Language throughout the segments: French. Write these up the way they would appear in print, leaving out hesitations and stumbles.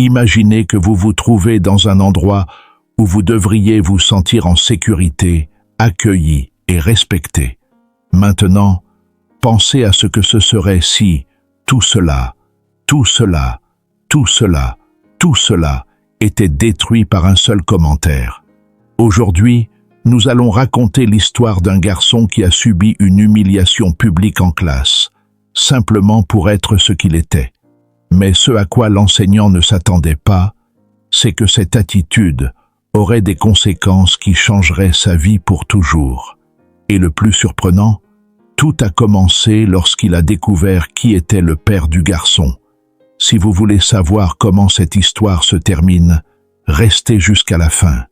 Imaginez que vous vous trouvez dans un endroit où vous devriez vous sentir en sécurité, accueilli et respecté. Maintenant, pensez à ce que ce serait si tout cela était détruit par un seul commentaire. Aujourd'hui, nous allons raconter l'histoire d'un garçon qui a subi une humiliation publique en classe, simplement pour être ce qu'il était. Mais ce à quoi l'enseignant ne s'attendait pas, c'est que cette attitude aurait des conséquences qui changeraient sa vie pour toujours. Et le plus surprenant, tout a commencé lorsqu'il a découvert qui était le père du garçon. Si vous voulez savoir comment cette histoire se termine, restez jusqu'à la fin.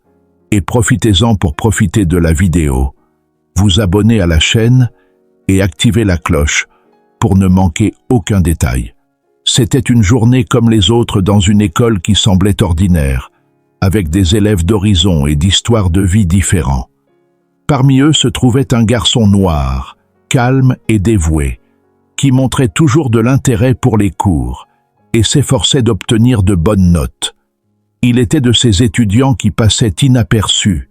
Et profitez-en pour profiter de la vidéo. Vous abonnez à la chaîne et activez la cloche pour ne manquer aucun détail. C'était une journée comme les autres dans une école qui semblait ordinaire, avec des élèves d'horizons et d'histoires de vie différents. Parmi eux se trouvait un garçon noir, calme et dévoué, qui montrait toujours de l'intérêt pour les cours et s'efforçait d'obtenir de bonnes notes. Il était de ces étudiants qui passaient inaperçus,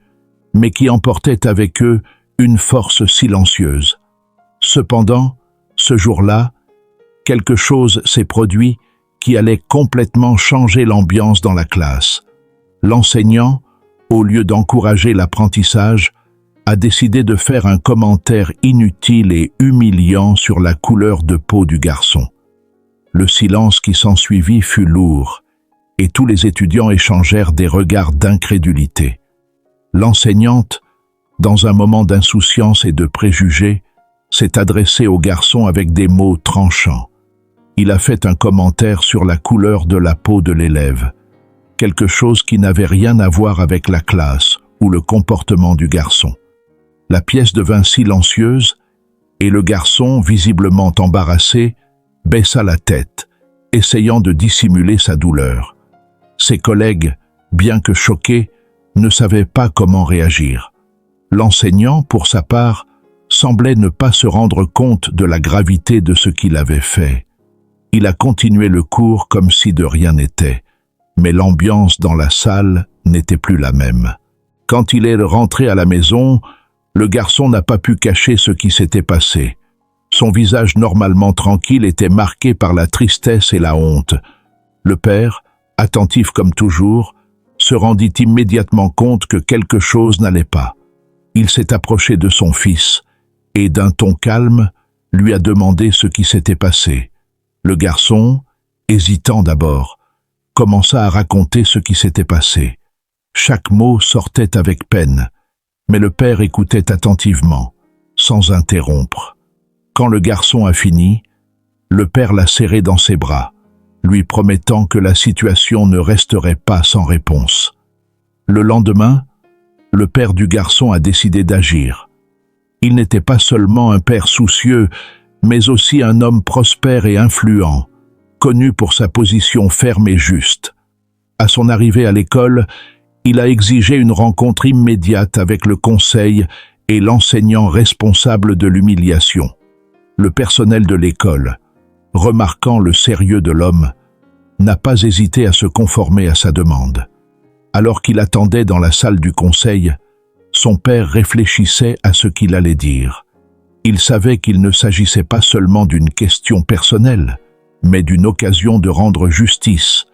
mais qui emportaient avec eux une force silencieuse. Cependant, ce jour-là, quelque chose s'est produit qui allait complètement changer l'ambiance dans la classe. L'enseignant, au lieu d'encourager l'apprentissage, a décidé de faire un commentaire inutile et humiliant sur la couleur de peau du garçon. Le silence qui s'ensuivit fut lourd, et tous les étudiants échangèrent des regards d'incrédulité. L'enseignante, dans un moment d'insouciance et de préjugés, s'est adressée au garçon avec des mots tranchants. Il a fait un commentaire sur la couleur de la peau de l'élève, quelque chose qui n'avait rien à voir avec la classe ou le comportement du garçon. La pièce devint silencieuse et le garçon, visiblement embarrassé, baissa la tête, essayant de dissimuler sa douleur. Ses collègues, bien que choqués, ne savaient pas comment réagir. L'enseignant, pour sa part, semblait ne pas se rendre compte de la gravité de ce qu'il avait fait. Il a continué le cours comme si de rien n'était, mais l'ambiance dans la salle n'était plus la même. Quand il est rentré à la maison, le garçon n'a pas pu cacher ce qui s'était passé. Son visage normalement tranquille était marqué par la tristesse et la honte. Le père, attentif comme toujours, se rendit immédiatement compte que quelque chose n'allait pas. Il s'est approché de son fils et, d'un ton calme, lui a demandé ce qui s'était passé. Le garçon, hésitant d'abord, commença à raconter ce qui s'était passé. Chaque mot sortait avec peine, mais le père écoutait attentivement, sans interrompre. Quand le garçon a fini, le père l'a serré dans ses bras, lui promettant que la situation ne resterait pas sans réponse. Le lendemain, le père du garçon a décidé d'agir. Il n'était pas seulement un père soucieux, mais aussi un homme prospère et influent, connu pour sa position ferme et juste. À son arrivée à l'école, il a exigé une rencontre immédiate avec le conseil et l'enseignant responsable de l'humiliation. Le personnel de l'école, remarquant le sérieux de l'homme, n'a pas hésité à se conformer à sa demande. Alors qu'il attendait dans la salle du conseil, son père réfléchissait à ce qu'il allait dire. Il savait qu'il ne s'agissait pas seulement d'une question personnelle, mais d'une occasion de rendre justice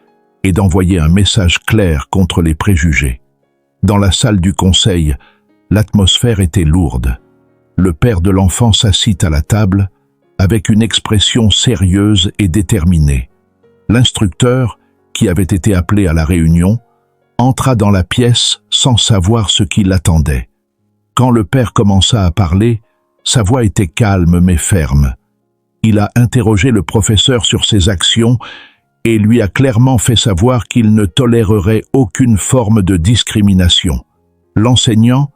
et d'envoyer un message clair contre les préjugés. Dans la salle du conseil, l'atmosphère était lourde. Le père de l'enfant s'assit à la table avec une expression sérieuse et déterminée. L'instructeur, qui avait été appelé à la réunion, entra dans la pièce sans savoir ce qui l'attendait. Quand le père commença à parler, sa voix était calme mais ferme. Il a interrogé le professeur sur ses actions et lui a clairement fait savoir qu'il ne tolérerait aucune forme de discrimination. L'enseignant,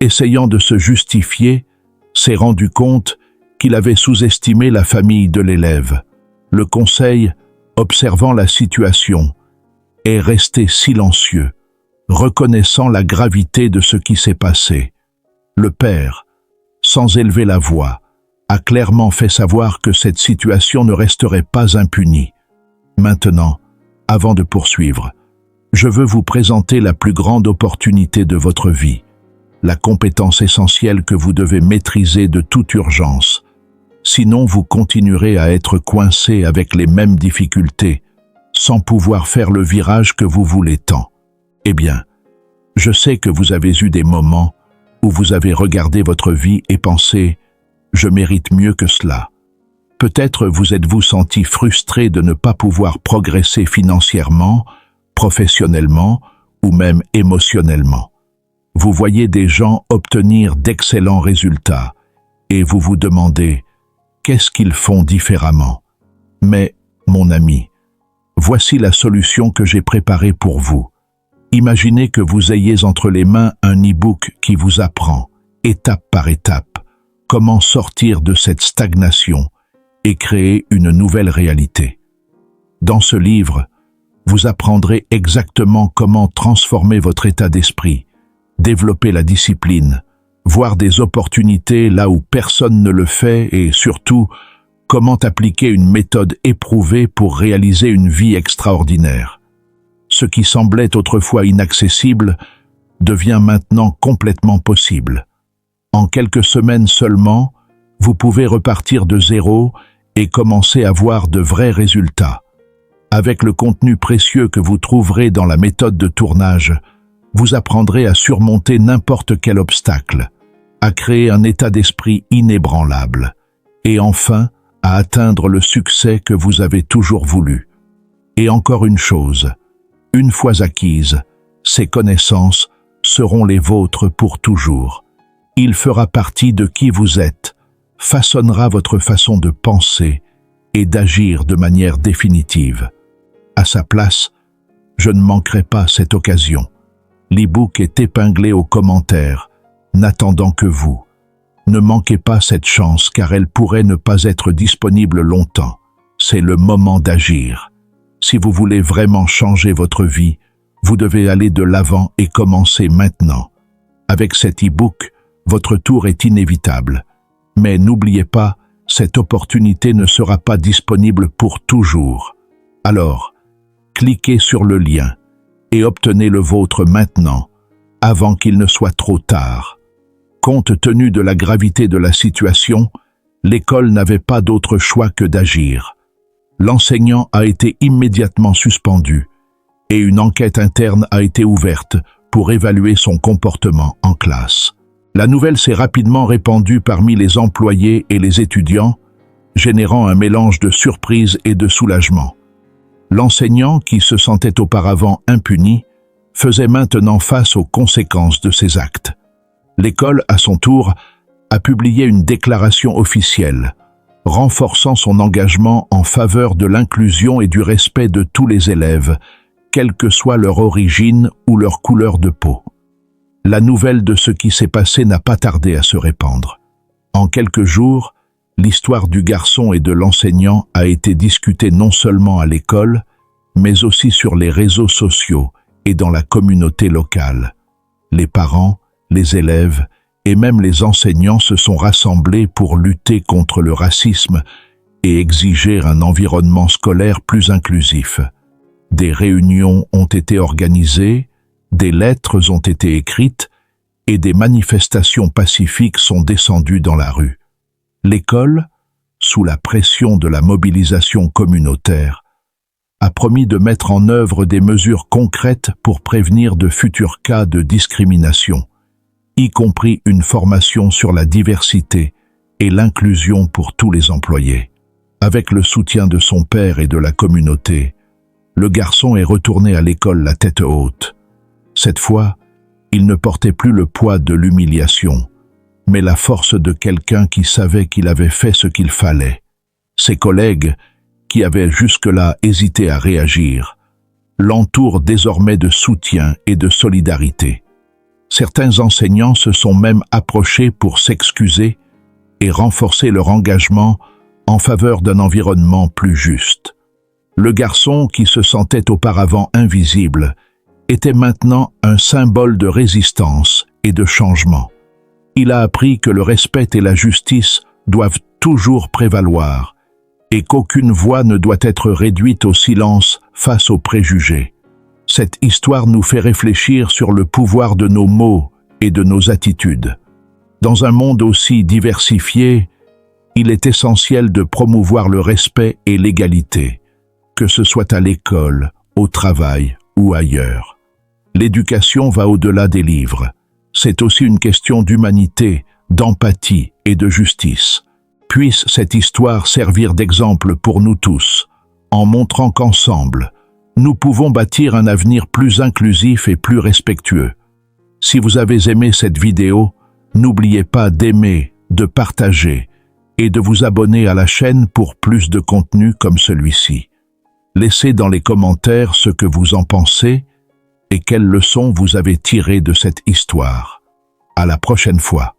essayant de se justifier, s'est rendu compte qu'il avait sous-estimé la famille de l'élève. Le conseil, observant la situation, est resté silencieux, reconnaissant la gravité de ce qui s'est passé. Le père, sans élever la voix, a clairement fait savoir que cette situation ne resterait pas impunie. Maintenant, Avant de poursuivre, je veux vous présenter la plus grande opportunité de votre vie, la compétence essentielle que vous devez maîtriser de toute urgence. Sinon, vous continuerez à être coincé avec les mêmes difficultés, sans pouvoir faire le virage que vous voulez tant. Eh bien, je sais que vous avez eu des moments où vous avez regardé votre vie et pensé « je mérite mieux que cela ». Peut-être vous êtes-vous senti frustré de ne pas pouvoir progresser financièrement, professionnellement ou même émotionnellement. Vous voyez des gens obtenir d'excellents résultats et vous vous demandez « qu'est-ce qu'ils font différemment ?» Mais, mon ami, voici la solution que j'ai préparée pour vous. Imaginez que vous ayez entre les mains un e-book qui vous apprend, étape par étape, comment sortir de cette stagnation et créer une nouvelle réalité. Dans ce livre, vous apprendrez exactement comment transformer votre état d'esprit, développer la discipline, voir des opportunités là où personne ne le fait et surtout, comment appliquer une méthode éprouvée pour réaliser une vie extraordinaire. Ce qui semblait autrefois inaccessible devient maintenant complètement possible. En quelques semaines seulement, vous pouvez repartir de zéro et commencer à voir de vrais résultats. Avec le contenu précieux que vous trouverez dans la méthode de tournage, vous apprendrez à surmonter n'importe quel obstacle, à créer un état d'esprit inébranlable, et enfin, à atteindre le succès que vous avez toujours voulu. Et encore une chose, une fois acquises, ces connaissances seront les vôtres pour toujours. Il fera partie de qui vous êtes, façonnera votre façon de penser et d'agir de manière définitive. À sa place, je ne manquerai pas cette occasion. L'e-book est épinglé aux commentaires, n'attendant que vous. Ne manquez pas cette chance car elle pourrait ne pas être disponible longtemps. C'est le moment d'agir. Si vous voulez vraiment changer votre vie, vous devez aller de l'avant et commencer maintenant. Avec cet e-book, votre tour est inévitable. Mais n'oubliez pas, cette opportunité ne sera pas disponible pour toujours. Alors, cliquez sur le lien et obtenez le vôtre maintenant, avant qu'il ne soit trop tard. Compte tenu de la gravité de la situation, l'école n'avait pas d'autre choix que d'agir. L'enseignant a été immédiatement suspendu et une enquête interne a été ouverte pour évaluer son comportement en classe. La nouvelle s'est rapidement répandue parmi les employés et les étudiants, générant un mélange de surprise et de soulagement. L'enseignant, qui se sentait auparavant impuni, faisait maintenant face aux conséquences de ses actes. L'école, à son tour, a publié une déclaration officielle, renforçant son engagement en faveur de l'inclusion et du respect de tous les élèves, quelle que soit leur origine ou leur couleur de peau. La nouvelle de ce qui s'est passé n'a pas tardé à se répandre. En quelques jours, l'histoire du garçon et de l'enseignant a été discutée non seulement à l'école, mais aussi sur les réseaux sociaux et dans la communauté locale. Les parents, les élèves et même les enseignants se sont rassemblés pour lutter contre le racisme et exiger un environnement scolaire plus inclusif. Des réunions ont été organisées, des lettres ont été écrites et des manifestations pacifiques sont descendues dans la rue. L'école, sous la pression de la mobilisation communautaire, a promis de mettre en œuvre des mesures concrètes pour prévenir de futurs cas de discrimination, y compris une formation sur la diversité et l'inclusion pour tous les employés. Avec le soutien de son père et de la communauté, le garçon est retourné à l'école la tête haute. Cette fois, il ne portait plus le poids de l'humiliation, mais la force de quelqu'un qui savait qu'il avait fait ce qu'il fallait. Ses collègues, qui avaient jusque-là hésité à réagir, l'entourent désormais de soutien et de solidarité. Certains enseignants se sont même approchés pour s'excuser et renforcer leur engagement en faveur d'un environnement plus juste. Le garçon, qui se sentait auparavant invisible, était maintenant un symbole de résistance et de changement. Il a appris que le respect et la justice doivent toujours prévaloir et qu'aucune voix ne doit être réduite au silence face aux préjugés. Cette histoire nous fait réfléchir sur le pouvoir de nos mots et de nos attitudes. Dans un monde aussi diversifié, il est essentiel de promouvoir le respect et l'égalité, que ce soit à l'école, au travail ou ailleurs. L'éducation va au-delà des livres. C'est aussi une question d'humanité, d'empathie et de justice. Puisse cette histoire servir d'exemple pour nous tous, en montrant qu'ensemble, nous pouvons bâtir un avenir plus inclusif et plus respectueux. Si vous avez aimé cette vidéo, n'oubliez pas d'aimer, de partager et de vous abonner à la chaîne pour plus de contenu comme celui-ci. Laissez dans les commentaires ce que vous en pensez et quelles leçons vous avez tirées de cette histoire. À la prochaine fois.